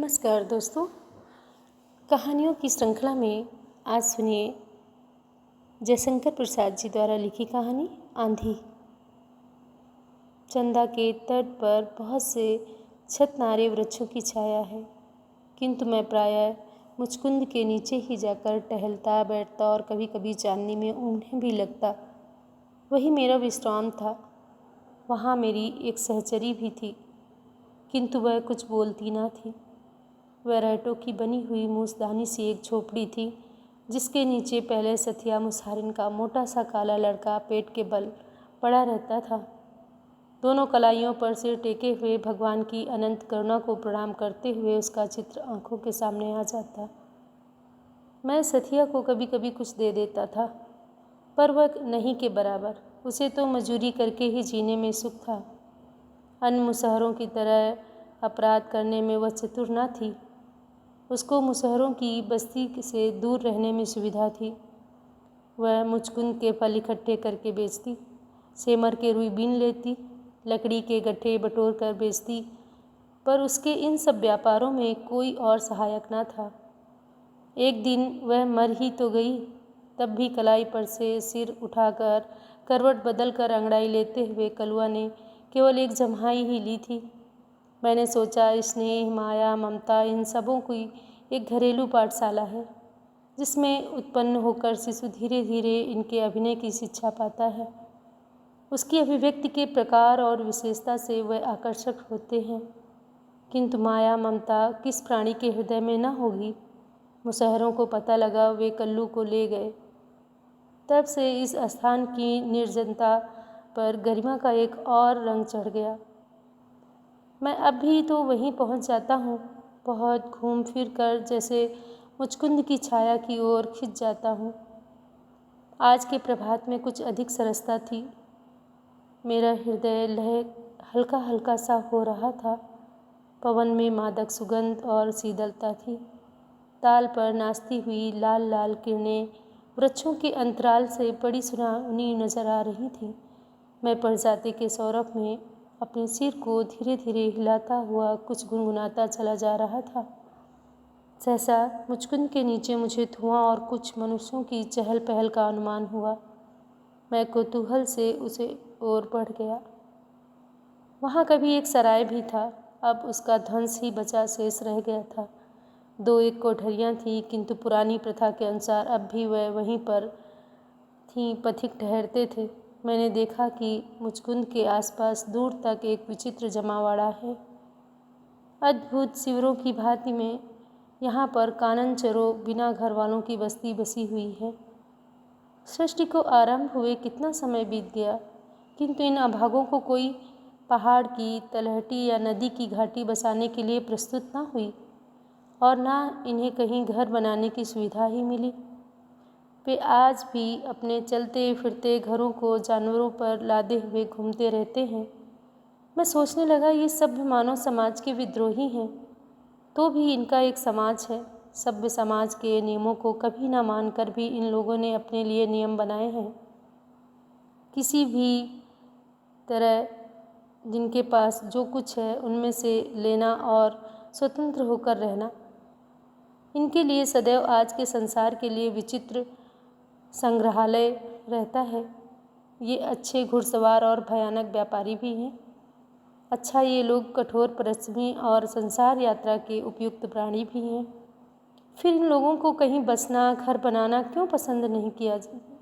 नमस्कार दोस्तों। कहानियों की श्रृंखला में आज सुनिए जयशंकर प्रसाद जी द्वारा लिखी कहानी आंधी। चंदा के तट पर बहुत से छतनारे वृक्षों की छाया है, किंतु मैं प्रायः मुचकुंद के नीचे ही जाकर टहलता बैठता और कभी कभी चांदनी में ऊँघने भी लगता। वही मेरा विश्राम था। वहाँ मेरी एक सहचरी भी थी, किंतु वह कुछ बोलती ना थी। वह रहटों की बनी हुई मूसदानी सी एक झोपड़ी थी, जिसके नीचे पहले सथिया मुसारिन का मोटा सा काला लड़का पेट के बल पड़ा रहता था। दोनों कलाइयों पर सिर टेके हुए भगवान की अनंत करुणा को प्रणाम करते हुए उसका चित्र आंखों के सामने आ जाता। मैं सथिया को कभी कभी कुछ दे देता था, पर वह नहीं के बराबर। उसे तो मजूरी करके ही जीने में सुख था। अन्य मुसहरों की तरह अपराध करने में वह चतुर न थी। उसको मुसहरों की बस्ती से दूर रहने में सुविधा थी। वह मुचकुंद के फल इकट्ठे करके बेचती, सेमर के रुई बीन लेती, लकड़ी के गट्ठे बटोर कर बेचती, पर उसके इन सब व्यापारों में कोई और सहायक न था। एक दिन वह मर ही तो गई, तब भी कलाई पर से सिर उठाकर करवट बदल कर अंगड़ाई लेते हुए कलुआ ने केवल एक जम्हाई ही ली थी। मैंने सोचा, स्नेह, माया, ममता, इन सबों की एक घरेलू पाठशाला है, जिसमें उत्पन्न होकर शिशु धीरे धीरे इनके अभिनय की शिक्षा पाता है। उसकी अभिव्यक्ति के प्रकार और विशेषता से वह आकर्षक होते हैं, किंतु माया ममता किस प्राणी के हृदय में न होगी। मुसहरों को पता लगा, वे कल्लू को ले गए। तब से इस स्थान की निर्जनता पर गरिमा का एक और रंग चढ़ गया। मैं अब भी तो वहीं पहुंच जाता हूँ, बहुत घूम फिर कर जैसे मुचकुंद की छाया की ओर खिंच जाता हूँ। आज के प्रभात में कुछ अधिक सरसता थी। मेरा हृदय लय हल्का हल्का सा हो रहा था। पवन में मादक सुगंध और शीतलता थी। ताल पर नाचती हुई लाल लाल किरणें वृक्षों के अंतराल से बड़ी सुहावनी नजर आ रही थी। मैं प्रजाति के सौरभ में अपने सिर को धीरे धीरे हिलाता हुआ कुछ गुनगुनाता चला जा रहा था। सहसा मुचकुंद के नीचे मुझे धुआं और कुछ मनुष्यों की चहल पहल का अनुमान हुआ। मैं कौतूहल से उसे ओर बढ़ गया। वहाँ कभी एक सराय भी था, अब उसका ध्वंस ही बचा शेष रह गया था। 2-1 कोठरियाँ थीं, किंतु पुरानी प्रथा के अनुसार अब भी वह वहीं पर थीं, पथिक ठहरते थे। मैंने देखा कि मुचकुंद के आसपास दूर तक एक विचित्र जमावाड़ा है। अद्भुत शिविरों की भांति में यहाँ पर कानन चरों बिना घर वालों की बस्ती बसी हुई है। सृष्टि को आरंभ हुए कितना समय बीत गया, किंतु इन अभागों को कोई पहाड़ की तलहटी या नदी की घाटी बसाने के लिए प्रस्तुत न हुई, और न इन्हें कहीं घर बनाने की सुविधा ही मिली। वे आज भी अपने चलते फिरते घरों को जानवरों पर लादे हुए घूमते रहते हैं। मैं सोचने लगा, ये सभ्य मानव समाज के विद्रोही हैं, तो भी इनका एक समाज है। सभ्य समाज के नियमों को कभी ना मानकर भी इन लोगों ने अपने लिए नियम बनाए हैं। किसी भी तरह जिनके पास जो कुछ है उनमें से लेना और स्वतंत्र होकर रहना, इनके लिए सदैव आज के संसार के लिए विचित्र संग्रहालय रहता है। ये अच्छे घुड़सवार और भयानक व्यापारी भी हैं। अच्छा, ये लोग कठोर परिश्रमी और संसार यात्रा के उपयुक्त प्राणी भी हैं। फिर इन लोगों को कहीं बसना, घर बनाना क्यों पसंद नहीं किया जाता?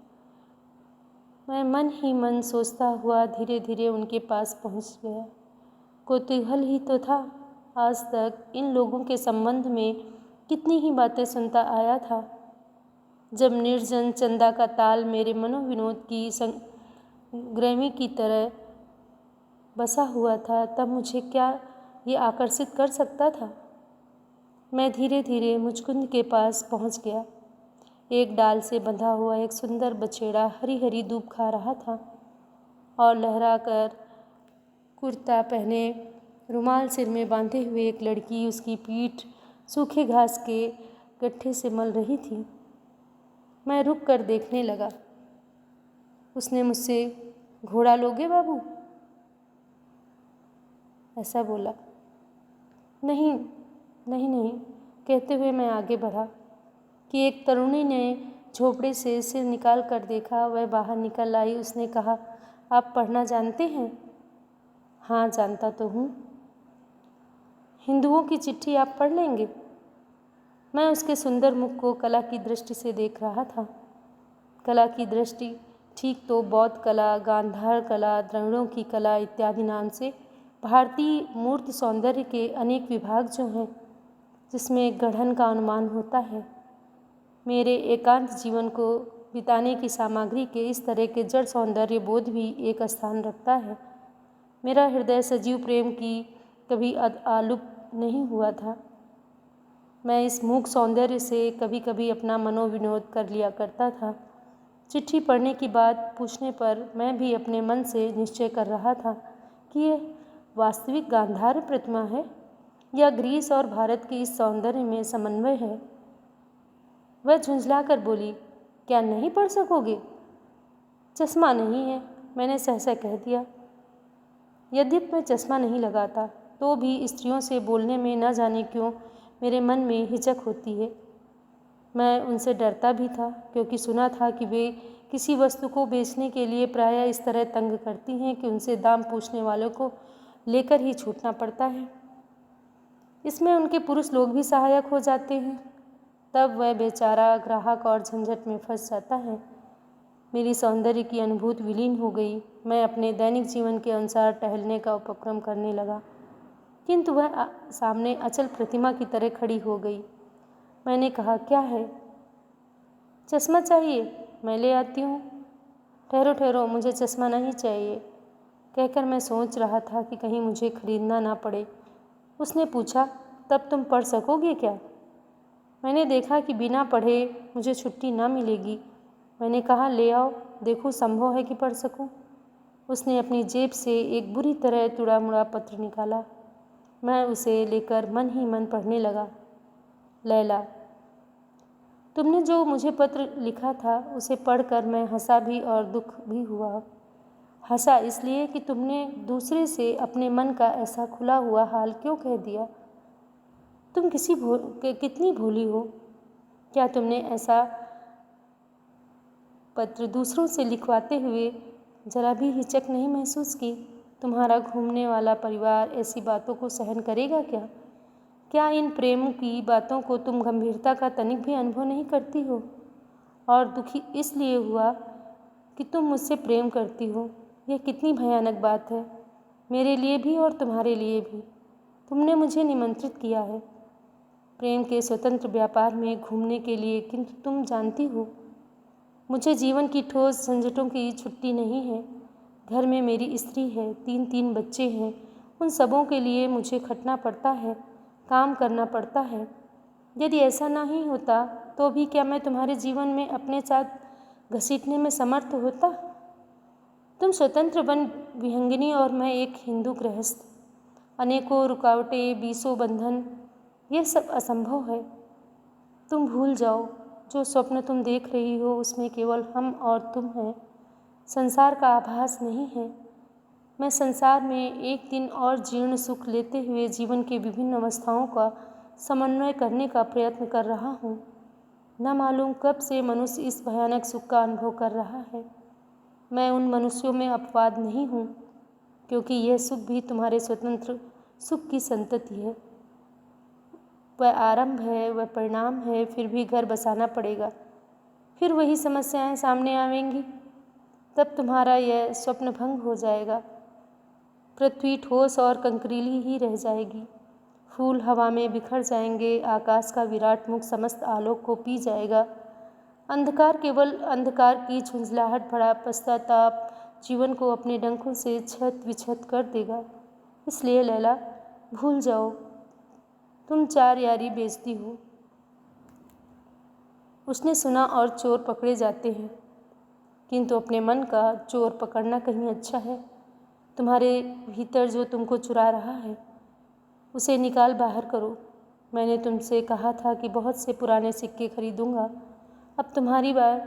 मैं मन ही मन सोचता हुआ धीरे धीरे उनके पास पहुंच गया। कौतूहल ही तो था। आज तक इन लोगों के संबंध में कितनी ही बातें सुनता आया था। जब निर्जन चंदा का ताल मेरे मनोविनोद की संग्रामी की तरह बसा हुआ था, तब मुझे क्या ये आकर्षित कर सकता था? मैं धीरे धीरे मुचकुंद के पास पहुंच गया। एक डाल से बंधा हुआ एक सुंदर बछेड़ा हरी हरी दूब खा रहा था, और लहरा कर कुर्ता पहने रुमाल सिर में बांधे हुए एक लड़की उसकी पीठ सूखे घास के गट्ठे से मल रही थी। मैं रुक कर देखने लगा। उसने मुझसे, घोड़ा लोगे बाबू? ऐसा बोला। नहीं, नहीं नहीं, कहते हुए मैं आगे बढ़ा कि एक तरुणी ने झोपड़े से सिर निकाल कर देखा। वह बाहर निकल आई। उसने कहा, आप पढ़ना जानते हैं? हाँ, जानता तो हूँ। हिंदुओं की चिट्ठी आप पढ़ लेंगे? मैं उसके सुंदर मुख को कला की दृष्टि से देख रहा था। कला की दृष्टि ठीक तो बौद्ध कला, गांधार कला, द्रविड़ों की कला इत्यादि नाम से भारतीय मूर्त सौंदर्य के अनेक विभाग जो हैं, जिसमें गढ़न का अनुमान होता है। मेरे एकांत जीवन को बिताने की सामग्री के इस तरह के जड़ सौंदर्य बोध भी एक स्थान रखता है। मेरा हृदय सजीव प्रेम की कभी आलुप नहीं हुआ था। मैं इस मूक सौंदर्य से कभी कभी अपना मनोविनोद कर लिया करता था। चिट्ठी पढ़ने की बात पूछने पर मैं भी अपने मन से निश्चय कर रहा था कि यह वास्तविक गांधार प्रतिमा है या ग्रीस और भारत के इस सौंदर्य में समन्वय है। वह झुंझला कर बोली, क्या नहीं पढ़ सकोगे? चश्मा नहीं है, मैंने सहसा कह दिया। यद्यपि मैं चश्मा नहीं लगाता तो भी स्त्रियों से बोलने में न जाने क्यों मेरे मन में हिचक होती है। मैं उनसे डरता भी था, क्योंकि सुना था कि वे किसी वस्तु को बेचने के लिए प्रायः इस तरह तंग करती हैं कि उनसे दाम पूछने वालों को लेकर ही छूटना पड़ता है। इसमें उनके पुरुष लोग भी सहायक हो जाते हैं। तब वह बेचारा ग्राहक और झंझट में फंस जाता है। मेरी सौंदर्य की अनुभूति विलीन हो गई। मैं अपने दैनिक जीवन के अनुसार टहलने का उपक्रम करने लगा, किंतु वह सामने अचल प्रतिमा की तरह खड़ी हो गई। मैंने कहा, क्या है? चश्मा चाहिए? मैं ले आती हूँ। ठहरो ठहरो, मुझे चश्मा नहीं चाहिए, कहकर मैं सोच रहा था कि कहीं मुझे खरीदना ना पड़े। उसने पूछा, तब तुम पढ़ सकोगे क्या? मैंने देखा कि बिना पढ़े मुझे छुट्टी ना मिलेगी। मैंने कहा, ले आओ, देखो संभव है कि पढ़ सकूं। उसने अपनी जेब से एक बुरी तरह तुड़ा मुड़ा पत्र निकाला। मैं उसे लेकर मन ही मन पढ़ने लगा। लैला, तुमने जो मुझे पत्र लिखा था उसे पढ़कर मैं हंसा भी और दुख भी हुआ। हंसा इसलिए कि तुमने दूसरे से अपने मन का ऐसा खुला हुआ हाल क्यों कह दिया। तुम कितनी भोली हो। क्या तुमने ऐसा पत्र दूसरों से लिखवाते हुए जरा भी हिचक नहीं महसूस की? तुम्हारा घूमने वाला परिवार ऐसी बातों को सहन करेगा क्या? क्या इन प्रेम की बातों को तुम गंभीरता का तनिक भी अनुभव नहीं करती हो? और दुखी इसलिए हुआ कि तुम मुझसे प्रेम करती हो। यह कितनी भयानक बात है, मेरे लिए भी और तुम्हारे लिए भी। तुमने मुझे निमंत्रित किया है प्रेम के स्वतंत्र व्यापार में घूमने के लिए, किंतु तुम जानती हो मुझे जीवन की ठोस झंझटों की छुट्टी नहीं है। घर में मेरी स्त्री है, 3 बच्चे हैं। उन सबों के लिए मुझे खटना पड़ता है, काम करना पड़ता है। यदि ऐसा नहीं होता तो भी क्या मैं तुम्हारे जीवन में अपने साथ घसीटने में समर्थ होता? तुम स्वतंत्र वन विहंगिनी और मैं एक हिंदू गृहस्थ। अनेकों रुकावटें, बीसों बंधन, यह सब असंभव है। तुम भूल जाओ, जो स्वप्न तुम देख रही हो उसमें केवल हम और तुम हैं। संसार का आभास नहीं है। मैं संसार में एक दिन और जीर्ण सुख लेते हुए जीवन के विभिन्न अवस्थाओं का समन्वय करने का प्रयत्न कर रहा हूँ। न मालूम कब से मनुष्य इस भयानक सुख का अनुभव कर रहा है। मैं उन मनुष्यों में अपवाद नहीं हूँ, क्योंकि यह सुख भी तुम्हारे स्वतंत्र सुख की संतति है। वह आरंभ है, वह परिणाम है। फिर भी घर बसाना पड़ेगा, फिर वही समस्याएं सामने आवेंगी। तब तुम्हारा यह स्वप्न भंग हो जाएगा। पृथ्वी ठोस और कंकरीली ही रह जाएगी। फूल हवा में बिखर जाएंगे। आकाश का विराट मुख समस्त आलोक को पी जाएगा। अंधकार केवल अंधकार की झुंझलाहट भरा पश्चाताप जीवन को अपने डंकों से छत विछत कर देगा। इसलिए लैला, भूल जाओ, तुम 4 यारी बेचती हो। उसने सुना और चोर पकड़े जाते हैं, किंतु अपने मन का चोर पकड़ना कहीं अच्छा है। तुम्हारे भीतर जो तुमको चुरा रहा है उसे निकाल बाहर करो। मैंने तुमसे कहा था कि बहुत से पुराने सिक्के खरीदूंगा। अब तुम्हारी बार।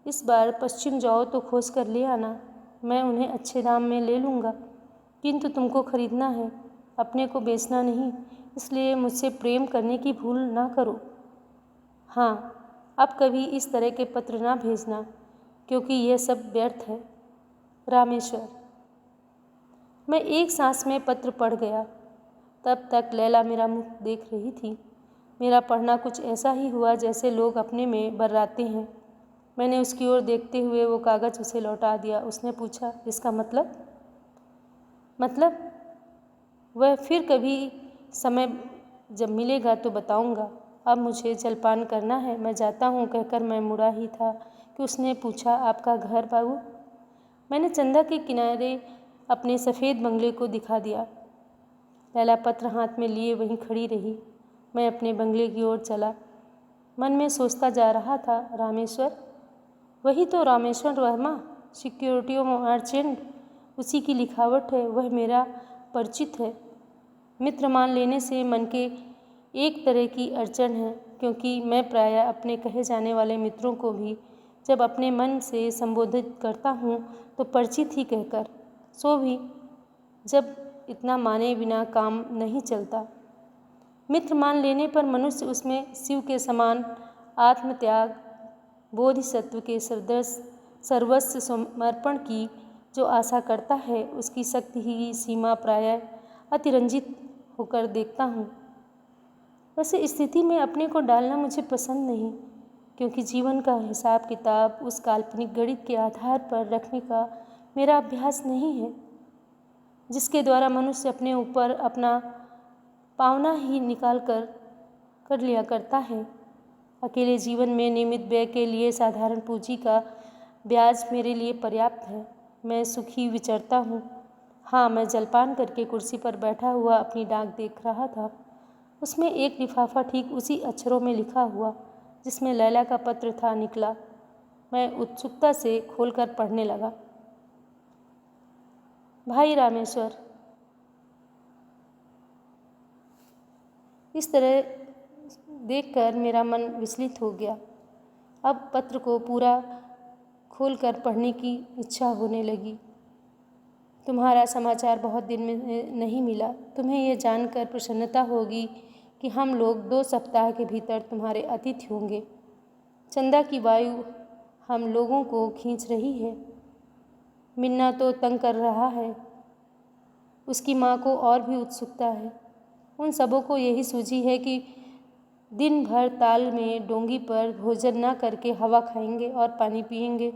इस बार पश्चिम जाओ तो खोज कर ले आना। मैं उन्हें अच्छे दाम में ले लूँगा, किंतु तुमको खरीदना है, अपने को बेचना नहीं। इसलिए मुझसे प्रेम करने की भूल ना करो। हाँ, अब कभी इस तरह के पत्र ना भेजना, क्योंकि यह सब व्यर्थ है। रामेश्वर। मैं एक सांस में पत्र पढ़ गया। तब तक लैला मेरा मुख देख रही थी। मेरा पढ़ना कुछ ऐसा ही हुआ जैसे लोग अपने में बर्राते हैं। मैंने उसकी ओर देखते हुए वो कागज़ उसे लौटा दिया। उसने पूछा, इसका मतलब? मतलब? वह फिर कभी समय जब मिलेगा तो बताऊंगा। अब मुझे जलपान करना है, मैं जाता हूँ, कहकर मैं मुड़ा ही था कि उसने पूछा, आपका घर बाबू? मैंने चंदा के किनारे अपने सफ़ेद बंगले को दिखा दिया। लैला पत्र हाथ में लिए वहीं खड़ी रही। मैं अपने बंगले की ओर चला। मन में सोचता जा रहा था, रामेश्वर? वही तो रामेश्वर वर्मा, सिक्योरिटी मर्चेंट। उसी की लिखावट है, वह मेरा परिचित है। मित्र मान लेने से मन के एक तरह की अड़चन है, क्योंकि मैं प्रायः अपने कहे जाने वाले मित्रों को भी जब अपने मन से संबोधित करता हूँ तो परिचित ही कहकर, सो भी जब इतना माने बिना काम नहीं चलता। मित्र मान लेने पर मनुष्य उसमें शिव के समान आत्मत्याग, बोधिसत्व के सर्वस्व समर्पण की जो आशा करता है, उसकी शक्ति ही सीमा प्रायः अतिरंजित होकर देखता हूँ। वैसे स्थिति में अपने को डालना मुझे पसंद नहीं, क्योंकि जीवन का हिसाब किताब उस काल्पनिक गणित के आधार पर रखने का मेरा अभ्यास नहीं है जिसके द्वारा मनुष्य अपने ऊपर अपना पावना ही निकाल कर लिया करता है। अकेले जीवन में नियमित व्यय के लिए साधारण पूंजी का ब्याज मेरे लिए पर्याप्त है। मैं सुखी विचरता हूँ। हाँ, मैं जलपान करके कुर्सी पर बैठा हुआ अपनी डाक देख रहा था। उसमें एक लिफाफा ठीक उसी अक्षरों में लिखा हुआ जिसमें लैला का पत्र था निकला। मैं उत्सुकता से खोलकर पढ़ने लगा। भाई रामेश्वर। इस तरह देखकर मेरा मन विचलित हो गया। अब पत्र को पूरा खोलकर पढ़ने की इच्छा होने लगी। तुम्हारा समाचार बहुत दिन में नहीं मिला। तुम्हें यह जानकर प्रसन्नता होगी कि हम लोग 2 सप्ताह के भीतर तुम्हारे अतिथि होंगे। चंदा की वायु हम लोगों को खींच रही है। मिन्ना तो तंग कर रहा है। उसकी माँ को और भी उत्सुकता है। उन सबों को यही सूझी है कि दिन भर ताल में डोंगी पर भोजन न करके हवा खाएंगे और पानी पिएंगे।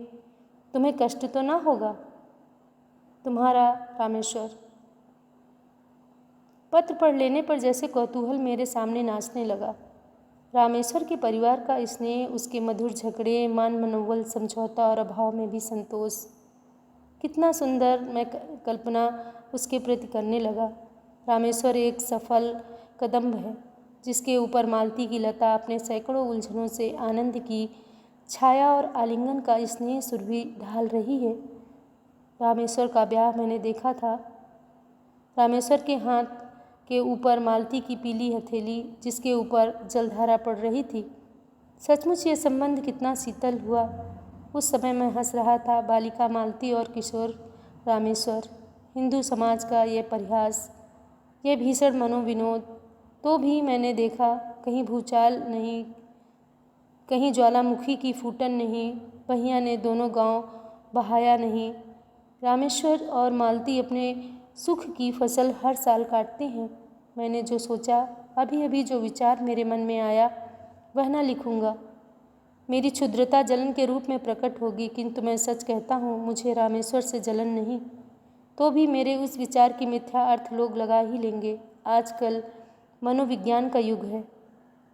तुम्हें कष्ट तो ना होगा? तुम्हारा रामेश्वर। पत्र पढ़ लेने पर जैसे कौतूहल मेरे सामने नाचने लगा। रामेश्वर के परिवार का स्नेह, उसके मधुर झगड़े, मान मनोबल, समझौता और अभाव में भी संतोष, कितना सुंदर मैं कल्पना उसके प्रति करने लगा। रामेश्वर एक सफल कदंब है जिसके ऊपर मालती की लता अपने सैकड़ों उलझनों से आनंद की छाया और आलिंगन का स्नेह सुरभि ढाल रही है। रामेश्वर का ब्याह मैंने देखा था। रामेश्वर के हाथ के ऊपर मालती की पीली हथेली जिसके ऊपर जलधारा पड़ रही थी। सचमुच ये संबंध कितना शीतल हुआ। उस समय मैं हंस रहा था। बालिका मालती और किशोर रामेश्वर, हिंदू समाज का ये परिहास, ये भीषण मनोविनोद। तो भी मैंने देखा, कहीं भूचाल नहीं, कहीं ज्वालामुखी की फूटन नहीं, पहिया ने दोनों गांव बहाया नहीं। रामेश्वर और मालती अपने सुख की फसल हर साल काटते हैं। मैंने जो सोचा, अभी अभी जो विचार मेरे मन में आया, वह न लिखूँगा। मेरी क्षुद्रता जलन के रूप में प्रकट होगी, किंतु मैं सच कहता हूँ, मुझे रामेश्वर से जलन नहीं। तो भी मेरे उस विचार की मिथ्या अर्थ लोग लगा ही लेंगे। आजकल मनोविज्ञान का युग है।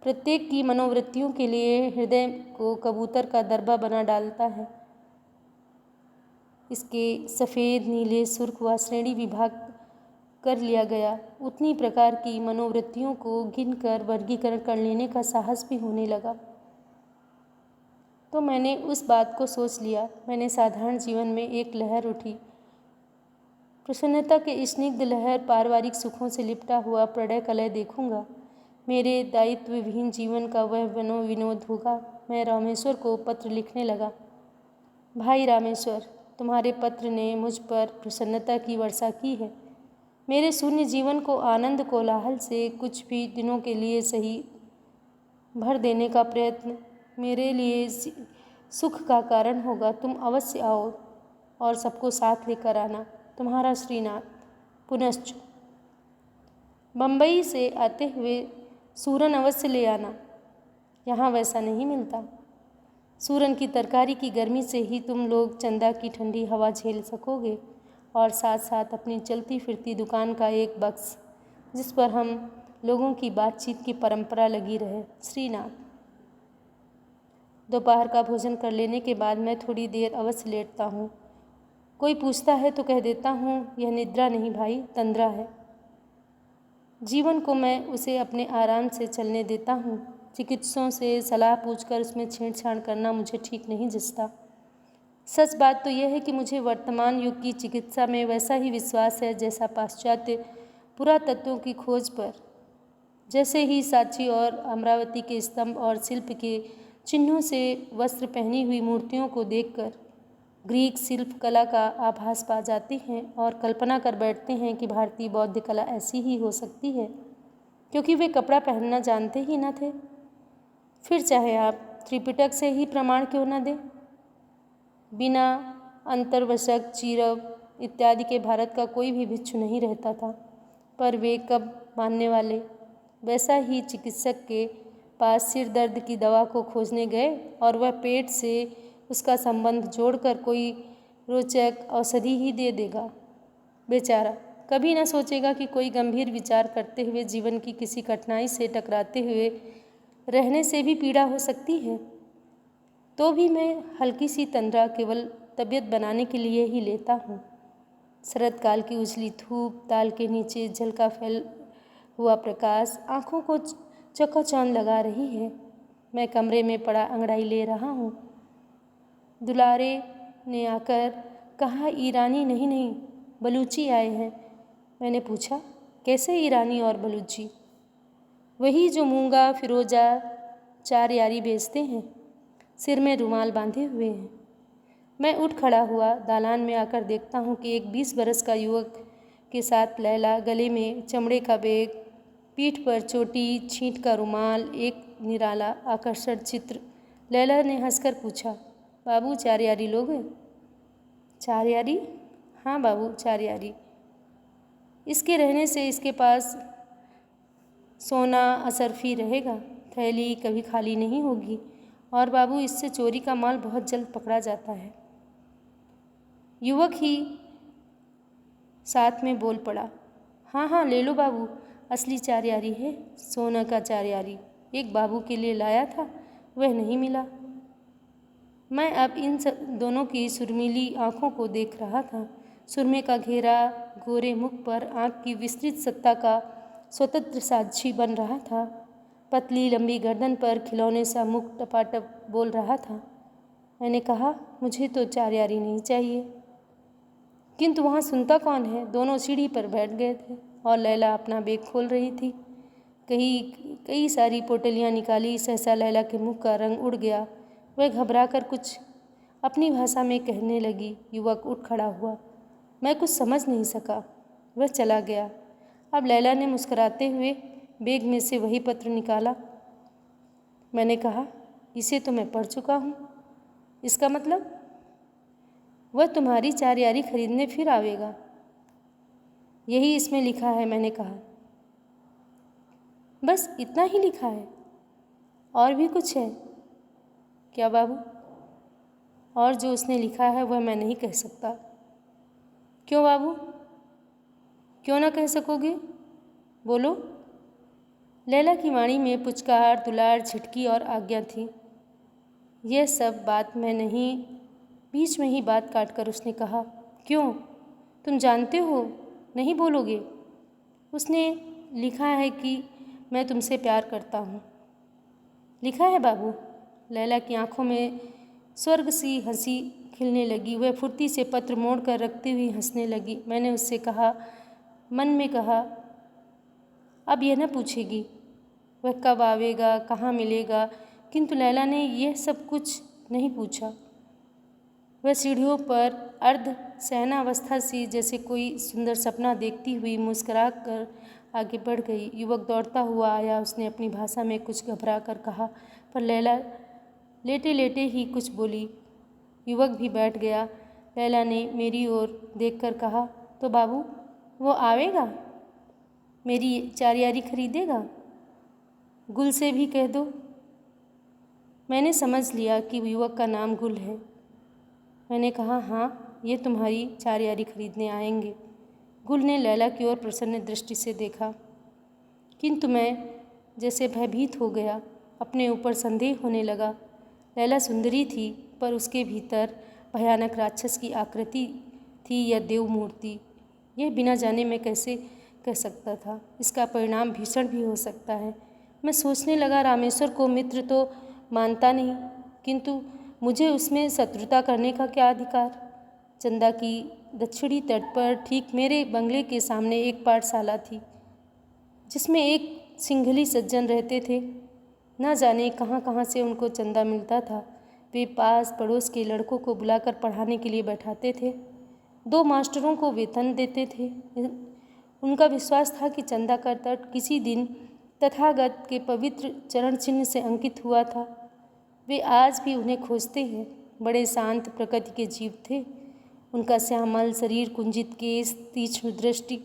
प्रत्येक की मनोवृत्तियों के लिए हृदय को कबूतर का दरबा बना डालता है। इसके सफ़ेद, नीले, सुर्ख व श्रेणी विभाग कर लिया गया। उतनी प्रकार की मनोवृत्तियों को गिनकर वर्गीकरण कर लेने का साहस भी होने लगा। तो मैंने उस बात को सोच लिया। मैंने साधारण जीवन में एक लहर उठी, प्रसन्नता के स्निग्ध लहर, पारिवारिक सुखों से लिपटा हुआ प्रणय कलय देखूंगा। मेरे दायित्व विहीन जीवन का वह मनोविनोद होगा। मैं रामेश्वर को पत्र लिखने लगा। भाई रामेश्वर, तुम्हारे पत्र ने मुझ पर प्रसन्नता की वर्षा की है। मेरे शून्य जीवन को आनंद कोलाहल से कुछ भी दिनों के लिए सही भर देने का प्रयत्न मेरे लिए सुख का कारण होगा। तुम अवश्य आओ और सबको साथ लेकर आना। तुम्हारा श्रीनाथ। पुनश्च बम्बई से आते हुए सूरन अवश्य ले आना, यहाँ वैसा नहीं मिलता। सूरन की तरकारी की गर्मी से ही तुम लोग चंदा की ठंडी हवा झेल सकोगे और साथ साथ अपनी चलती फिरती दुकान का एक बक्स जिस पर हम लोगों की बातचीत की परंपरा लगी रहे। श्रीनाथ। दोपहर का भोजन कर लेने के बाद मैं थोड़ी देर अवश्य लेटता हूँ। कोई पूछता है तो कह देता हूँ यह निद्रा नहीं भाई, तंद्रा है। जीवन को मैं उसे अपने आराम से चलने देता हूँ। चिकित्सकों से सलाह पूछकर उसमें छेड़छाड़ करना मुझे ठीक नहीं जचता। सच बात तो यह है कि मुझे वर्तमान युग की चिकित्सा में वैसा ही विश्वास है जैसा पाश्चात्य पुरातत्वों की खोज पर। जैसे ही सांची और अमरावती के स्तंभ और शिल्प के चिन्हों से वस्त्र पहनी हुई मूर्तियों को देखकर ग्रीक शिल्प कला का आभास पा जाते हैं और कल्पना कर बैठते हैं कि भारतीय बौद्ध कला ऐसी ही हो सकती है, क्योंकि वे कपड़ा पहनना जानते ही न थे। फिर चाहे आप त्रिपिटक से ही प्रमाण क्यों न दें। बिना अंतर्वशक, चीरव इत्यादि के भारत का कोई भी भिक्षु नहीं रहता था, पर वे कब मानने वाले। वैसा ही चिकित्सक के पास सिर दर्द की दवा को खोजने गए और वह पेट से उसका संबंध जोड़कर कोई रोचक औषधि ही दे देगा। बेचारा कभी न सोचेगा कि कोई गंभीर विचार करते हुए जीवन की किसी कठिनाई से टकराते हुए रहने से भी पीड़ा हो सकती है। तो भी मैं हल्की सी तंद्रा केवल तबीयत बनाने के लिए ही लेता हूँ। शरद काल की उजली धूप, ताल के नीचे जल का फैल हुआ प्रकाश आँखों को चकाचौंध लगा रही है। मैं कमरे में पड़ा अंगड़ाई ले रहा हूँ। दुलारे ने आकर कहा, ईरानी नहीं बलूची आए हैं। मैंने पूछा, कैसे ईरानी और बलूची? वही जो मूंगा फिरोजा चार यारी बेचते हैं, सिर में रुमाल बांधे हुए हैं। मैं उठ खड़ा हुआ। दालान में आकर देखता हूँ कि एक 20 बरस का युवक के साथ लैला, गले में चमड़े का बैग, पीठ पर चोटी, छींट का रुमाल, एक निराला आकर्षण चित्र। लैला ने हंसकर पूछा, बाबू 4 यारी लोगे? 4 यारी? हाँ बाबू 4 यारी। इसके रहने से इसके पास सोना असरफी रहेगा, थैली कभी खाली नहीं होगी और बाबू इससे चोरी का माल बहुत जल्द पकड़ा जाता है। युवक ही साथ में बोल पड़ा, हाँ ले लो बाबू, असली 4 यारी है, सोना का 4 यारी। एक बाबू के लिए लाया था, वह नहीं मिला। मैं अब इन दोनों की सुरमीली आँखों को देख रहा था। सुरमे का घेरा गोरे मुख पर आँख की विस्तृत सत्ता का स्वतंत्र साक्षी बन रहा था। पतली लंबी गर्दन पर खिलौने सा मुख टपाटप बोल रहा था। मैंने कहा, मुझे तो 4 यारी नहीं चाहिए। किंतु वहाँ सुनता कौन है। दोनों सीढ़ी पर बैठ गए थे और लैला अपना बैग खोल रही थी। कई सारी पोटलियाँ निकाली। सहसा लैला के मुख का रंग उड़ गया। वह घबराकर कुछ अपनी भाषा में कहने लगी। युवक उठ खड़ा हुआ। मैं कुछ समझ नहीं सका। वह चला गया। अब लैला ने मुस्कुराते हुए बैग में से वही पत्र निकाला। मैंने कहा, इसे तो मैं पढ़ चुका हूँ। इसका मतलब? वह तुम्हारी 4 यारी खरीदने फिर आवेगा। यही इसमें लिखा है। मैंने कहा, बस इतना ही लिखा है? और भी कुछ है क्या बाबू? और जो उसने लिखा है वह मैं नहीं कह सकता। क्यों बाबू? क्यों ना कह सकोगे? बोलो। लैला की वाणी में पुचकार, दुलार, छिटकी और आज्ञा थी। यह सब बात मैं नहीं। बीच में ही बात काटकर उसने कहा, क्यों? तुम जानते हो नहीं बोलोगे? उसने लिखा है कि मैं तुमसे प्यार करता हूँ। लिखा है बाबू? लैला की आंखों में स्वर्ग सी हंसी खिलने लगी। वह फुर्ती से पत्र मोड़ कर रखती हुई हंसने लगी। मैंने उससे कहा, मन में कहा, अब यह न पूछेगी वह कब आवेगा, कहाँ मिलेगा। किंतु लैला ने यह सब कुछ नहीं पूछा। वह सीढ़ियों पर अर्ध सहनावस्था सी जैसे कोई सुंदर सपना देखती हुई मुस्कुरा कर आगे बढ़ गई। युवक दौड़ता हुआ आया। उसने अपनी भाषा में कुछ घबरा कर कहा, पर लैला लेटे लेटे ही कुछ बोली। युवक भी बैठ गया। लैला ने मेरी ओर देखकर कहा, तो बाबू वो आवेगा? मेरी चारियारी खरीदेगा? गुल से भी कह दो। मैंने समझ लिया कि युवक का नाम गुल है। मैंने कहा, हाँ, ये तुम्हारी चारियारी खरीदने आएंगे। गुल ने लैला की ओर प्रसन्न दृष्टि से देखा, किंतु मैं जैसे भयभीत हो गया। अपने ऊपर संदेह होने लगा। लैला सुंदरी थी, पर उसके भीतर भयानक राक्षस की आकृति थी या देव मूर्ति, यह बिना जाने मैं कैसे कह सकता था। इसका परिणाम भीषण भी हो सकता है। मैं सोचने लगा, रामेश्वर को मित्र तो मानता नहीं, किंतु मुझे उसमें शत्रुता करने का क्या अधिकार। चंदा की दक्षिणी तट पर ठीक मेरे बंगले के सामने एक पाठशाला थी, जिसमें एक सिंघली सज्जन रहते थे। न जाने कहाँ कहाँ से उनको चंदा मिलता था। वे पास पड़ोस के लड़कों को बुलाकर पढ़ाने के लिए बैठाते थे। 2 मास्टरों को वेतन देते थे। उनका विश्वास था कि चंदा का तट किसी दिन तथागत के पवित्र चरण चिन्ह से अंकित हुआ था। वे आज भी उन्हें खोजते हैं। बड़े शांत प्रकृति के जीव थे। उनका श्यामल शरीर, कुंजित केस, तीक्ष्ण दृष्टि,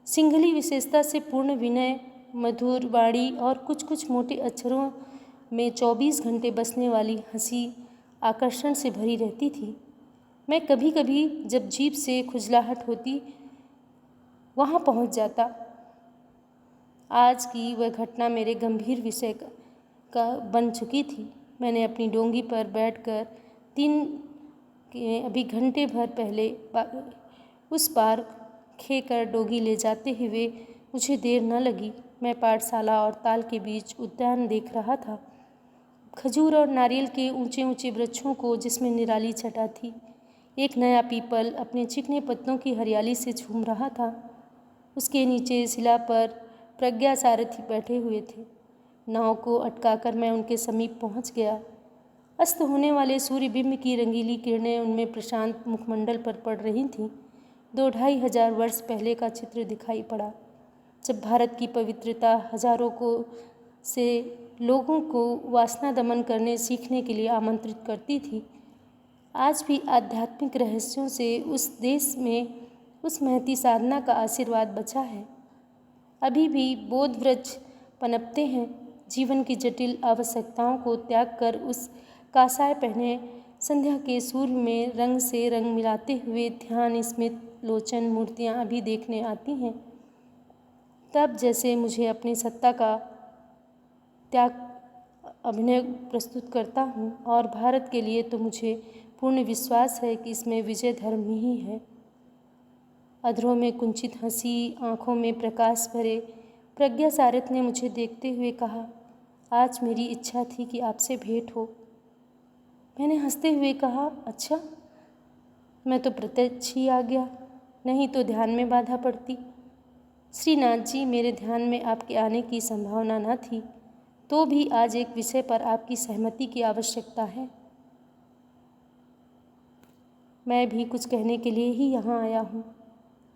सिंघली विशेषता से पूर्ण विनय, मधुर वाणी और कुछ कुछ मोटे अक्षरों में 24 घंटे बसने वाली हंसी आकर्षण से भरी रहती थी। मैं कभी कभी जब जीभ से खुजलाहट होती वहाँ पहुँच जाता। आज की वह घटना मेरे गंभीर विषय का बन चुकी थी। मैंने अपनी डोंगी पर बैठकर 3 के अभी घंटे भर पहले उस पार खेकर डोगी ले जाते हुए मुझे देर न लगी। मैं पाठशाला और ताल के बीच उद्यान देख रहा था, खजूर और नारियल के ऊंचे ऊंचे वृक्षों को जिसमें निराली छटा थी। एक नया पीपल अपने चिकने पत्तों की हरियाली से झूम रहा था। उसके नीचे शिला पर प्रज्ञा सारथी बैठे हुए थे। नाव को अटकाकर मैं उनके समीप पहुंच गया। अस्त होने वाले सूर्यबिंब की रंगीली किरणें उनमें प्रशांत मुखमंडल पर पड़ रही थीं। 2-2.5 हजार वर्ष पहले का चित्र दिखाई पड़ा, जब भारत की पवित्रता हजारों से लोगों को वासना दमन करने सीखने के लिए आमंत्रित करती थी। आज भी आध्यात्मिक रहस्यों से उस देश में उस महती साधना का आशीर्वाद बचा है। अभी भी बोध वृक्ष पनपते हैं। जीवन की जटिल आवश्यकताओं को त्याग कर उस कासाय पहने संध्या के सूर्य में रंग से रंग मिलाते हुए ध्यान स्मित लोचन मूर्तियाँ अभी देखने आती हैं। तब जैसे मुझे अपनी सत्ता का त्याग अभिनय प्रस्तुत करता हूँ, और भारत के लिए तो मुझे पूर्ण विश्वास है कि इसमें विजय धर्म ही है। अधरों में कुंचित हंसी, आँखों में प्रकाश भरे प्रज्ञा सारथ ने मुझे देखते हुए कहा, आज मेरी इच्छा थी कि आपसे भेंट हो। मैंने हंसते हुए कहा, अच्छा, मैं तो प्रत्यक्ष ही आ गया, नहीं तो ध्यान में बाधा पड़ती। श्रीनाथ जी, मेरे ध्यान में आपके आने की संभावना न थी, तो भी आज एक विषय पर आपकी सहमति की आवश्यकता है। मैं भी कुछ कहने के लिए ही यहाँ आया हूँ।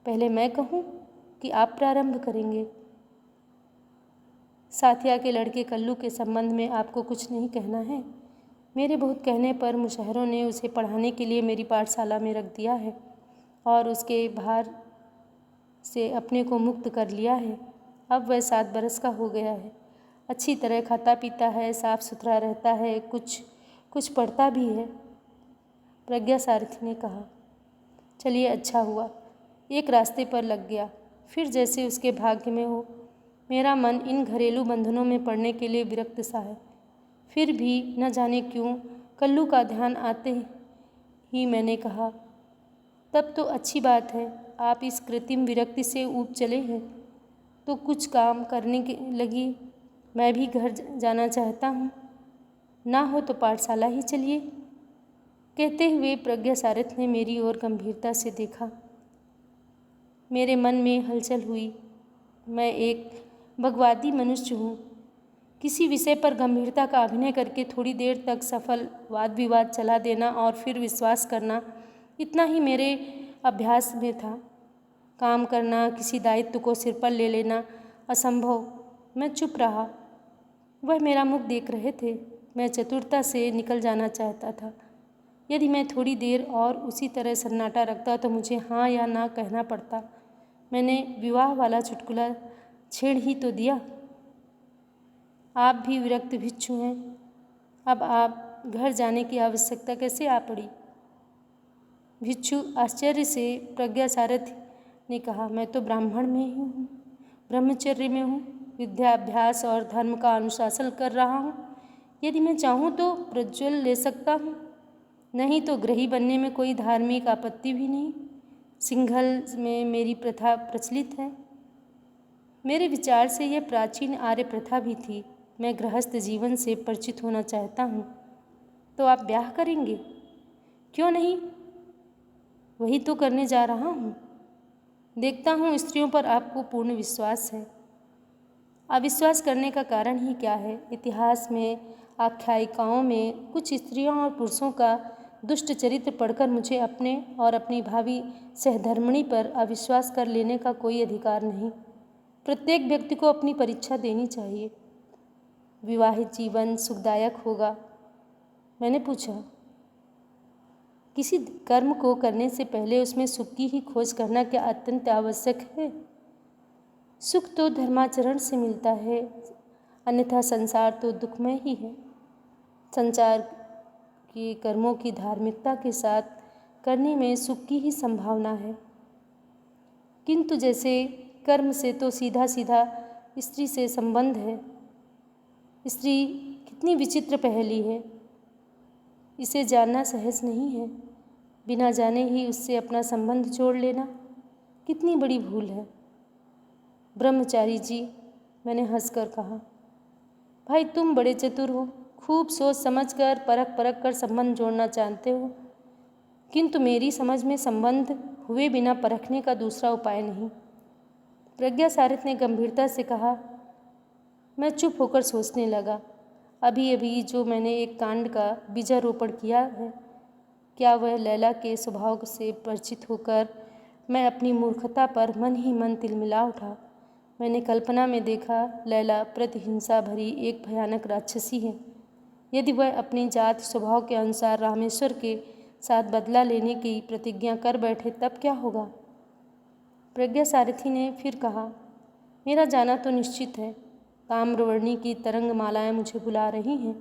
पहले मैं कहूँ कि आप प्रारंभ करेंगे? साथिया के लड़के कल्लू के संबंध में आपको कुछ नहीं कहना है? मेरे बहुत कहने पर मुशहरों ने उसे पढ़ाने के लिए मेरी पाठशाला में रख दिया है और उसके भार से अपने को मुक्त कर लिया है। अब वह 7 बरस का हो गया है। अच्छी तरह खाता पीता है, साफ सुथरा रहता है, कुछ पढ़ता भी है। प्रज्ञा सारथी ने कहा, चलिए, अच्छा हुआ, एक रास्ते पर लग गया। फिर जैसे उसके भाग्य में हो। मेरा मन इन घरेलू बंधनों में पड़ने के लिए विरक्त सा है। फिर भी न जाने क्यों कल्लू का ध्यान आते ही मैंने कहा, तब तो अच्छी बात है, आप इस कृत्रिम विरक्ति से ऊब चले हैं तो कुछ काम करने के लगी। मैं भी घर जाना चाहता हूँ, ना हो तो पाठशाला ही चलिए। कहते हुए प्रज्ञा सारथ ने मेरी ओर गंभीरता से देखा। मेरे मन में हलचल हुई। मैं एक भगवादी मनुष्य हूँ। किसी विषय पर गंभीरता का अभिनय करके थोड़ी देर तक सफल वाद विवाद चला देना और फिर विश्वास करना, इतना ही मेरे अभ्यास में था। काम करना, किसी दायित्व को सिर पर ले लेना असंभव। मैं चुप रहा। वह मेरा मुख देख रहे थे। मैं चतुरता से निकल जाना चाहता था। यदि मैं थोड़ी देर और उसी तरह सन्नाटा रखता तो मुझे हाँ या ना कहना पड़ता। मैंने विवाह वाला चुटकुला छेड़ ही तो दिया। आप भी विरक्त भिक्षु हैं। अब आप घर जाने की आवश्यकता कैसे आ पड़ी? भिक्षु आश्चर्य से प्रज्ञासारथी ने कहा, मैं तो ब्राह्मण में ही हूँ, ब्रह्मचर्य में हूँ, विद्याभ्यास और धर्म का अनुशासन कर रहा हूँ। यदि मैं चाहूँ तो प्रज्वल ले सकता हूँ, नहीं तो गृही बनने में कोई धार्मिक आपत्ति भी नहीं। सिंघल में मेरी प्रथा प्रचलित है। मेरे विचार से यह प्राचीन आर्य प्रथा भी थी। मैं गृहस्थ जीवन से परिचित होना चाहता हूँ। तो आप ब्याह करेंगे? क्यों नहीं, वही तो करने जा रहा हूँ। देखता हूँ स्त्रियों पर आपको पूर्ण विश्वास है। अविश्वास करने का कारण ही क्या है? इतिहास में, आख्यायिकाओं में कुछ स्त्रियों और पुरुषों का दुष्ट चरित्र पढ़कर मुझे अपने और अपनी भावी सहधर्मिणी पर अविश्वास कर लेने का कोई अधिकार नहीं। प्रत्येक व्यक्ति को अपनी परीक्षा देनी चाहिए। विवाहित जीवन सुखदायक होगा? मैंने पूछा। किसी कर्म को करने से पहले उसमें सुख की ही खोज करना क्या अत्यंत आवश्यक है? सुख तो धर्माचरण से मिलता है, अन्यथा संसार तो दुखमय ही है। संसार के कर्मों की धार्मिकता के साथ करने में सुख की ही संभावना है। किंतु जैसे कर्म से तो सीधा सीधा स्त्री से संबंध है। स्त्री कितनी विचित्र पहेली है, इसे जानना सहज नहीं है। बिना जाने ही उससे अपना संबंध जोड़ लेना कितनी बड़ी भूल है। ब्रह्मचारी जी, मैंने हंसकर कहा, भाई तुम बड़े चतुर हो, खूब सोच समझ कर परख परख कर संबंध जोड़ना जानते हो। किंतु मेरी समझ में संबंध हुए बिना परखने का दूसरा उपाय नहीं। प्रज्ञासारथ ने गंभीरता से कहा। मैं चुप होकर सोचने लगा। अभी अभी जो मैंने एक कांड का बीजारोपण किया है, क्या वह लैला के स्वभाव से परिचित होकर मैं अपनी मूर्खता पर मन ही मन तिलमिला उठा। मैंने कल्पना में देखा लैला प्रतिहिंसा भरी एक भयानक राक्षसी है। यदि वह अपनी जात स्वभाव के अनुसार रामेश्वर के साथ बदला लेने की प्रतिज्ञा कर बैठे तब क्या होगा? प्रज्ञासारथी ने फिर कहा, मेरा जाना तो निश्चित है। ताम्रवर्णी की तरंग मालाएं मुझे बुला रही हैं।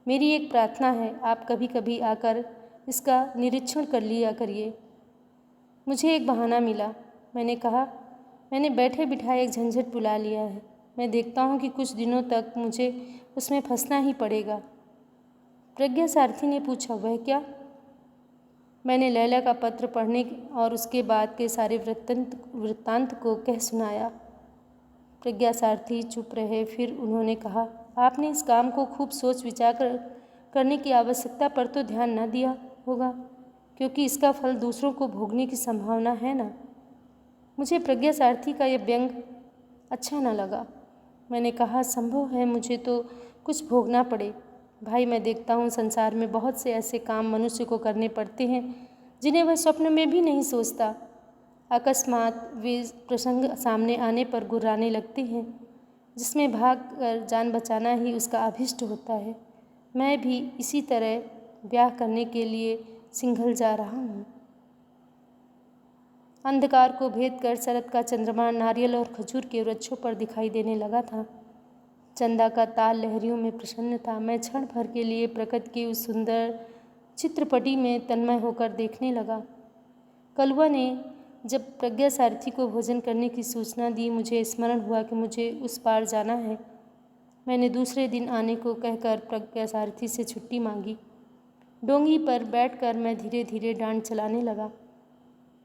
मेरी एक प्रार्थना है, आप कभी कभी आकर इसका निरीक्षण कर लिया करिए। मुझे एक बहाना मिला। मैंने कहा, मैंने बैठे बिठाए एक झंझट बुला लिया है। मैं देखता हूँ कि कुछ दिनों तक मुझे उसमें फंसना ही पड़ेगा। प्रज्ञासारथी ने पूछा, वह क्या? मैंने लैला का पत्र पढ़ने और उसके बाद के सारे वृत्तांत को कह सुनाया। प्रज्ञासारथी चुप रहे। फिर उन्होंने कहा, आपने इस काम को खूब सोच विचार करने की आवश्यकता पर तो ध्यान न दिया होगा, क्योंकि इसका फल दूसरों को भोगने की संभावना है ना। मुझे प्रज्ञासारथी का यह व्यंग अच्छा न लगा। मैंने कहा, संभव है मुझे तो कुछ भोगना पड़े। भाई, मैं देखता हूँ संसार में बहुत से ऐसे काम मनुष्य को करने पड़ते हैं जिन्हें वह स्वप्न में भी नहीं सोचता। अकस्मात वे प्रसंग सामने आने पर गुर्राने लगते हैं, जिसमें भाग कर जान बचाना ही उसका अभिष्ट होता है। मैं भी इसी तरह ब्याह करने के लिए सिंघल जा रहा हूँ। अंधकार को भेद कर शरत का चंद्रमा नारियल और खजूर के वृक्षों पर दिखाई देने लगा था। चंदा का ताल लहरियों में प्रसन्न था। मैं क्षण भर के लिए प्रकृति की उस सुंदर चित्रपटी में तन्मय होकर देखने लगा। कलुआ ने जब प्रज्ञासारथी को भोजन करने की सूचना दी, मुझे स्मरण हुआ कि मुझे उस पार जाना है। मैंने दूसरे दिन आने को कहकर प्रज्ञासारथी से छुट्टी मांगी। डोंगी पर बैठकर मैं धीरे धीरे डांड चलाने लगा।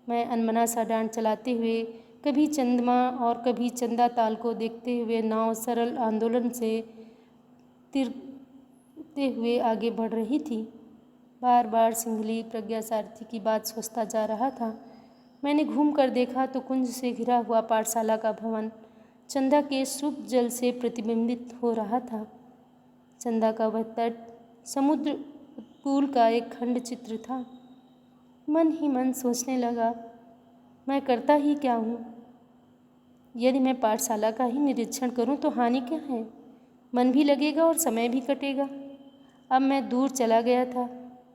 मैं अनमना सा डांड चलाते हुए कभी चंद्रमा और कभी चंदा ताल को देखते हुए नाव सरल आंदोलन से तिरते हुए आगे बढ़ रही थी। बार बार सिंघली प्रज्ञासारथी की बात सोचता जा रहा था। मैंने घूम कर देखा तो कुंज से घिरा हुआ पाठशाला का भवन चंदा के शुभ जल से प्रतिबिंबित हो रहा था। चंदा का वह तट समुद्र पूल का एक खंड चित्र था। मन ही मन सोचने लगा, मैं करता ही क्या हूँ? यदि मैं पाठशाला का ही निरीक्षण करूँ तो हानि क्या है? मन भी लगेगा और समय भी कटेगा। अब मैं दूर चला गया था।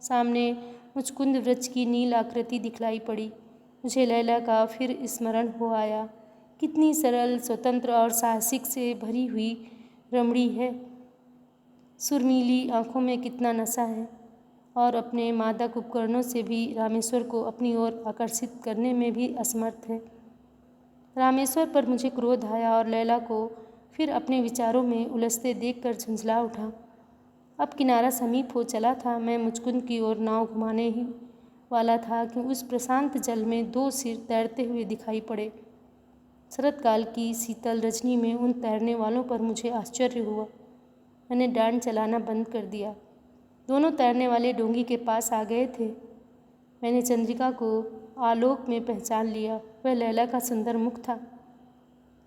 सामने मुचकुंद वृक्ष की नील आकृति दिखलाई पड़ी। मुझे लैला का फिर स्मरण हो आया। कितनी सरल, स्वतंत्र और साहसिक से भरी हुई रमणी है। सुरमीली आँखों में कितना नशा है और अपने मादक उपकरणों से भी रामेश्वर को अपनी ओर आकर्षित करने में भी असमर्थ है। रामेश्वर पर मुझे क्रोध आया और लैला को फिर अपने विचारों में उलझते देखकर झुंझला उठा। अब किनारा समीप हो चला था। मैं मुचकुंद की ओर नाव घुमाने ही वाला था कि उस प्रशांत जल में 2 सिर तैरते हुए दिखाई पड़े। शरतकाल की शीतल रजनी में उन तैरने वालों पर मुझे आश्चर्य हुआ। मैंने डांड चलाना बंद कर दिया। दोनों तैरने वाले डोंगी के पास आ गए थे। मैंने चंद्रिका को आलोक में पहचान लिया। वह लैला का सुंदर मुख था।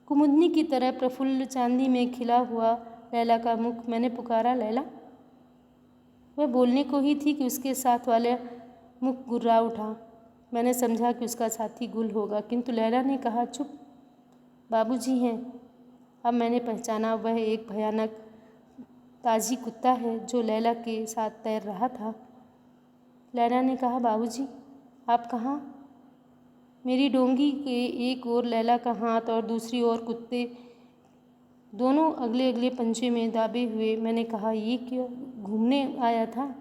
कुमुदनी की तरह प्रफुल्ल चांदी में खिला हुआ लैला का मुख। मैंने पुकारा, लैला। वह बोलने को ही थी कि उसके साथ वाले मुख गुर्रा उठा। मैंने समझा कि उसका साथी गुल होगा, किंतु लैला ने कहा, चुप, बाबूजी हैं। अब मैंने पहचाना, वह एक भयानक ताजी कुत्ता है जो लैला के साथ तैर रहा था। लैला ने कहा, बाबूजी, आप कहाँ? मेरी डोंगी के एक ओर लैला का हाथ और दूसरी ओर कुत्ते, दोनों अगले अगले पंजे में दाबे हुए। मैंने कहा, ये क्यों घूमने आया था?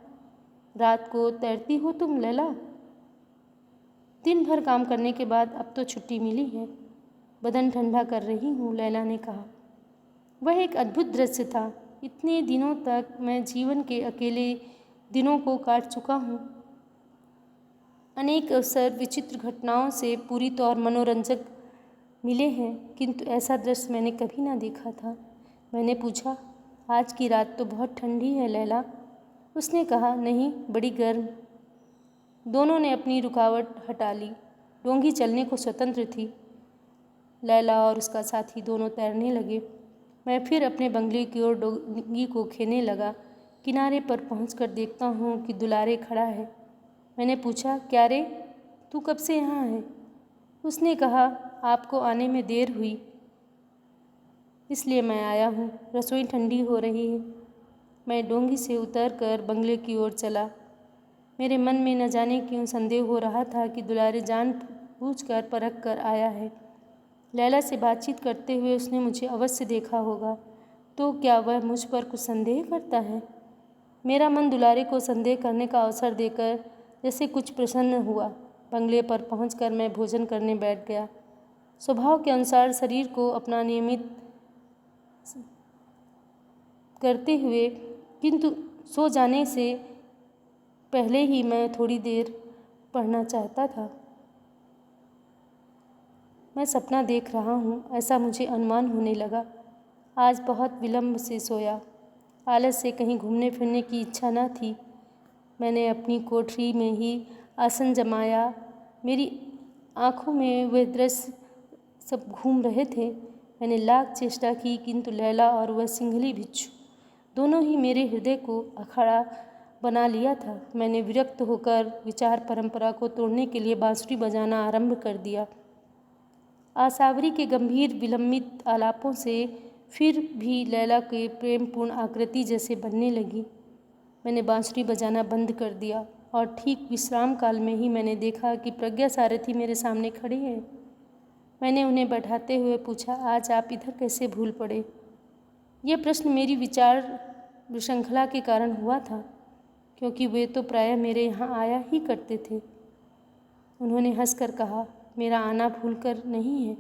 रात को तैरती हो तुम लैला? दिन भर काम करने के बाद अब तो छुट्टी मिली है, बदन ठंडा कर रही हूँ, लैला ने कहा। वह एक अद्भुत दृश्य था। इतने दिनों तक मैं जीवन के अकेले दिनों को काट चुका हूँ। अनेक अवसर विचित्र घटनाओं से पूरी तौर मनोरंजक मिले हैं, किंतु ऐसा दृश्य मैंने कभी ना देखा था। मैंने पूछा, आज की रात तो बहुत ठंडी है लैला? उसने कहा, नहीं, बड़ी गर्म। दोनों ने अपनी रुकावट हटा ली। डोंगी चलने को स्वतंत्र थी। लैला और उसका साथी दोनों तैरने लगे। मैं फिर अपने बंगले की ओर डोंगी को खेने लगा। किनारे पर पहुंचकर देखता हूँ कि दुलारे खड़ा है। मैंने पूछा, क्या रे, तू कब से यहाँ है? उसने कहा, आपको आने में देर हुई, इसलिए मैं आया हूँ। रसोई ठंडी हो रही है। मैं डोंगी से उतरकर बंगले की ओर चला। मेरे मन में न जाने क्यों संदेह हो रहा था कि दुलारे जानबूझकर परख कर आया है। लैला से बातचीत करते हुए उसने मुझे अवश्य देखा होगा, तो क्या वह मुझ पर कुछ संदेह करता है? मेरा मन दुलारे को संदेह करने का अवसर देकर जैसे कुछ प्रसन्न हुआ। बंगले पर पहुंचकर मैं भोजन करने बैठ गया। स्वभाव के अनुसार शरीर को अपना नियमित करते हुए, किंतु सो जाने से पहले ही मैं थोड़ी देर पढ़ना चाहता था। मैं सपना देख रहा हूँ, ऐसा मुझे अनुमान होने लगा। आज बहुत विलंब से सोया। आलस से कहीं घूमने फिरने की इच्छा न थी। मैंने अपनी कोठरी में ही आसन जमाया। मेरी आँखों में वे दृश्य सब घूम रहे थे। मैंने लाख चेष्टा की, किंतु लैला और वह सिंघली बिच्छू दोनों ही मेरे हृदय को अखाड़ा बना लिया था। मैंने विरक्त होकर विचार परंपरा को तोड़ने के लिए बांसुरी बजाना आरंभ कर दिया। आसावरी के गंभीर विलंबित आलापों से फिर भी लैला के प्रेमपूर्ण आकृति जैसे बनने लगी। मैंने बांसुरी बजाना बंद कर दिया और ठीक विश्राम काल में ही मैंने देखा कि प्रज्ञा सारथी मेरे सामने खड़े हैं। मैंने उन्हें बैठाते हुए पूछा, आज आप इधर कैसे भूल पड़े? यह प्रश्न मेरी विचार विश्रृंखला के कारण हुआ था, क्योंकि वे तो प्रायः मेरे यहाँ आया ही करते थे। उन्होंने हंसकर कहा, मेरा आना भूलकर नहीं है,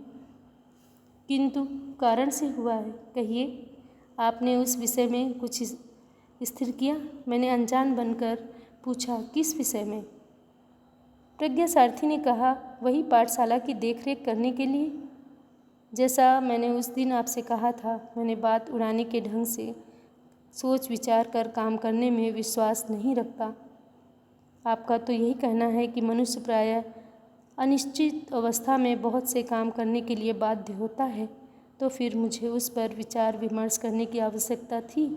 किंतु कारण से हुआ है। कहिए, आपने उस विषय में कुछ स्थिर किया? मैंने अनजान बनकर पूछा, किस विषय में? प्रज्ञा सारथी ने कहा, वही पाठशाला की देखरेख करने के लिए, जैसा मैंने उस दिन आपसे कहा था। मैंने बात उड़ाने के ढंग से सोच विचार कर काम करने में विश्वास नहीं रखता। आपका तो यही कहना है कि मनुष्य प्रायः अनिश्चित अवस्था में बहुत से काम करने के लिए बाध्य होता है, तो फिर मुझे उस पर विचार विमर्श करने की आवश्यकता थी।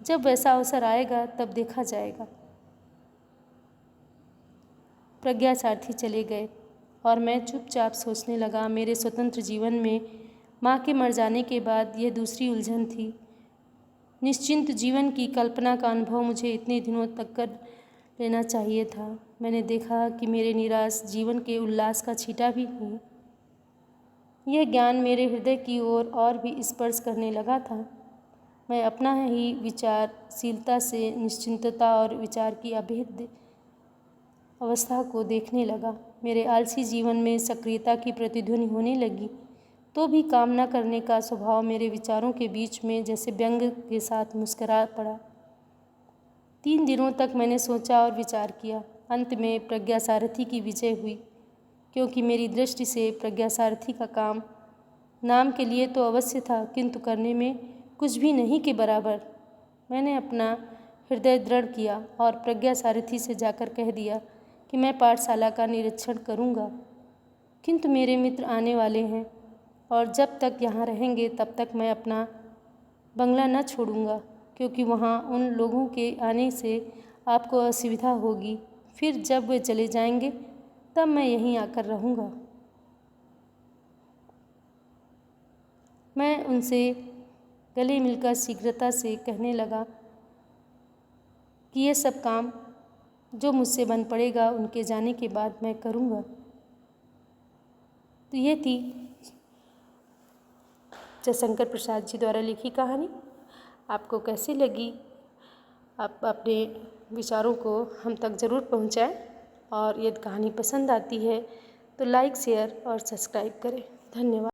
जब वैसा अवसर आएगा तब देखा जाएगा। प्रज्ञा सारथी चले गए और मैं चुपचाप सोचने लगा। मेरे स्वतंत्र जीवन में माँ के मर जाने के बाद यह दूसरी उलझन थी। निश्चिंत जीवन की कल्पना का अनुभव मुझे इतने दिनों तक कर लेना चाहिए था। मैंने देखा कि मेरे निराश जीवन के उल्लास का छींटा भी नहीं। यह ज्ञान मेरे हृदय की ओर और भी स्पर्श करने लगा था। मैं अपना ही विचारशीलता से निश्चिंतता और विचार की अभेद्य अवस्था को देखने लगा। मेरे आलसी जीवन में सक्रियता की प्रतिध्वनि होने लगी, तो भी काम न करने का स्वभाव मेरे विचारों के बीच में जैसे व्यंग के साथ मुस्करा पड़ा। 3 दिनों तक मैंने सोचा और विचार किया। अंत में प्रज्ञा सारथी की विजय हुई, क्योंकि मेरी दृष्टि से प्रज्ञा सारथी का काम नाम के लिए तो अवश्य था, किंतु करने में कुछ भी नहीं के बराबर। मैंने अपना हृदय दृढ़ किया और प्रज्ञा सारथी से जाकर कह दिया कि मैं पाठशाला का निरीक्षण करूँगा, किंतु मेरे मित्र आने वाले हैं और जब तक यहाँ रहेंगे तब तक मैं अपना बंगला न छोड़ूंगा, क्योंकि वहाँ उन लोगों के आने से आपको असुविधा होगी। फिर जब वे चले जाएंगे तब मैं यहीं आकर रहूँगा। मैं उनसे गले मिलकर शीघ्रता से कहने लगा कि ये सब काम जो मुझसे बन पड़ेगा उनके जाने के बाद मैं करूँगा। तो ये थी जयशंकर प्रसाद जी द्वारा लिखी कहानी। आपको कैसी लगी? आप अपने विचारों को हम तक ज़रूर पहुँचाएं और यदि कहानी पसंद आती है तो लाइक, शेयर और सब्सक्राइब करें। धन्यवाद।